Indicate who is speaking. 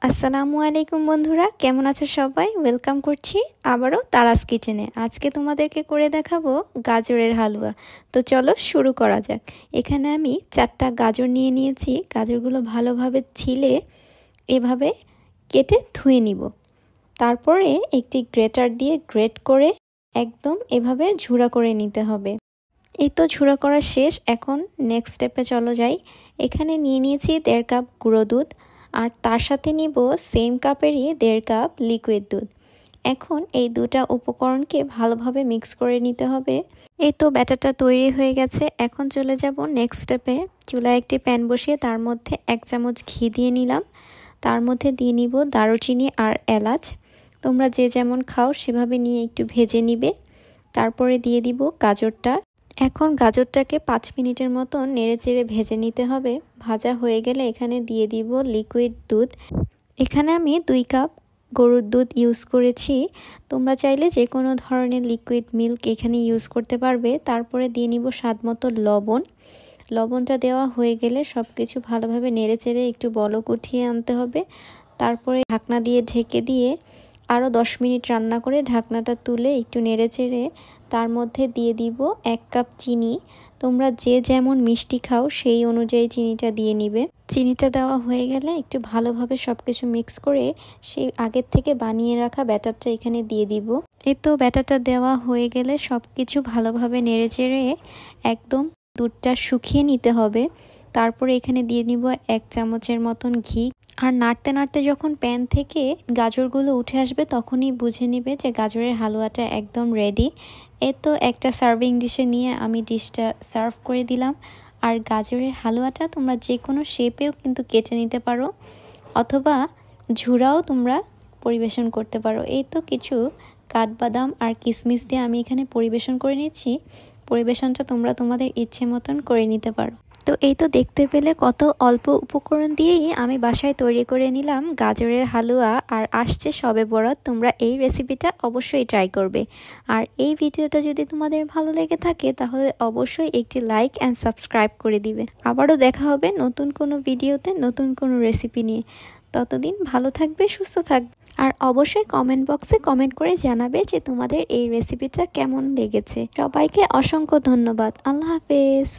Speaker 1: আসসালামু আলাইকুম বন্ধুরা, কেমন আছো সবাই? ওয়েলকাম করছি আবারও তারাস কিচেনে। আজকে তোমাদেরকে করে দেখাবো গাজরের হালুয়া। তো চলো শুরু করা যাক। এখানে আমি 4টা গাজর নিয়ে নিয়েছি। গাজরগুলো ভালোভাবে ছিলে এভাবে কেটে ধুয়ে নিব। তারপরে একটি গ্রেটার দিয়ে গ্রেট করে একদম এভাবে ঝুড়া করে নিতে হবে। এই তো ঝুড়া করা শেষ। এখন নেক্সট স্টেপে চলো যাই। এখানে নিয়ে নিয়েছি 1.5 কাপ গুঁড়ো দুধ, আর তার সাথে নিব সেম কাপেরই 1.5 কাপ লিকুইড দুধ। এখন এই দুটা উপকরণকে ভালোভাবে মিক্স করে নিতে হবে। এই তো ব্যাটারটা তৈরি হয়ে গেছে। এখন চলে যাব নেক্সট স্টেপে। চুলায় একটি প্যান বসিয়ে তার মধ্যে 1 চামচ ঘি দিয়ে নিলাম। তার মধ্যে দিয়ে নিব দারুচিনি আর এলাচ। তোমরা যে যেমন খাও সেভাবে নিয়ে একটু ভেজে নিবে। তারপরে দিয়ে দিব গাজরটা। এখন গাজরটাকে 5 মিনিটের মতো নেড়েচেড়ে ভেজে নিতে হবে। ভাজা হয়ে গেলে এখানে দিয়ে দিব লিকুইড দুধ। এখানে আমি 2 কাপ গরুর দুধ ইউজ করেছি। তোমরা চাইলে যে কোনো ধরনের লিকুইড মিল্ক এখানে ইউজ করতে পারবে। তারপরে দিয়ে নিব স্বাদমতো লবণ। লবণটা দেওয়া হয়ে গেলে সব কিছু ভালোভাবে নেড়েচেড়ে একটু বলক উঠিয়ে আনতে হবে। তারপরে ঢাকনা দিয়ে ঢেকে দিয়ে আরও 10 মিনিট রান্না করে ঢাকনাটা তুলে একটু নেড়েচেড়ে তার মধ্যে দিয়ে দিব 1 কাপ চিনি। তোমরা যে যেমন মিষ্টি খাও সেই অনুযায়ী চিনিটা দিয়ে নিবে। চিনিটা দেওয়া হয়ে গেলে একটু ভালোভাবে সব কিছু মিক্স করে সেই আগের থেকে বানিয়ে রাখা ব্যাটারটা এখানে দিয়ে দিব। এই তো ব্যাটারটা দেওয়া হয়ে গেলে সব কিছু ভালোভাবে নেড়েচেড়ে একদম দুধটা শুকিয়ে নিতে হবে। তারপরে এখানে দিয়ে নিব 1 চামচের মতন ঘি। আর নাড়তে নাড়তে যখন প্যান থেকে গাজরগুলো উঠে আসবে তখনই বুঝে নিবে যে গাজরের হালুয়াটা একদম রেডি। এ তো একটা সার্ভিং ডিশে নিয়ে আমি ডিশটা সার্ভ করে দিলাম। আর গাজরের হালুয়াটা তোমরা যে কোনো শেপেও কিন্তু কেটে নিতে পারো, অথবা ঝুরাও তোমরা পরিবেশন করতে পারো। এই তো কিছু কাঠবাদাম আর কিশমিশ দিয়ে আমি এখানে পরিবেশন করে নিচ্ছি। পরিবেশনটা তোমরা তোমাদের ইচ্ছে মতন করে নিতে পারো। তো এই তো দেখতে পেলে কত অল্প উপকরণ দিয়েই আমি বাসায় তৈরি করে নিলাম গাজরের হালুয়া। আর আসছে শবে বরাত, তোমরা এই রেসিপিটা অবশ্যই ট্রাই করবে। আর এই ভিডিওটা যদি তোমাদের ভালো লেগে থাকে তাহলে অবশ্যই একটি লাইক অ্যান্ড সাবস্ক্রাইব করে দিবে। আবারও দেখা হবে নতুন কোনো ভিডিওতে নতুন কোনো রেসিপি নিয়ে। ততদিন ভালো থাকবে, সুস্থ থাকবে। আর অবশ্যই কমেন্ট বক্সে কমেন্ট করে জানাবে যে তোমাদের এই রেসিপিটা কেমন লেগেছে। সবাইকে অসংখ্য ধন্যবাদ। আল্লাহ হাফেজ।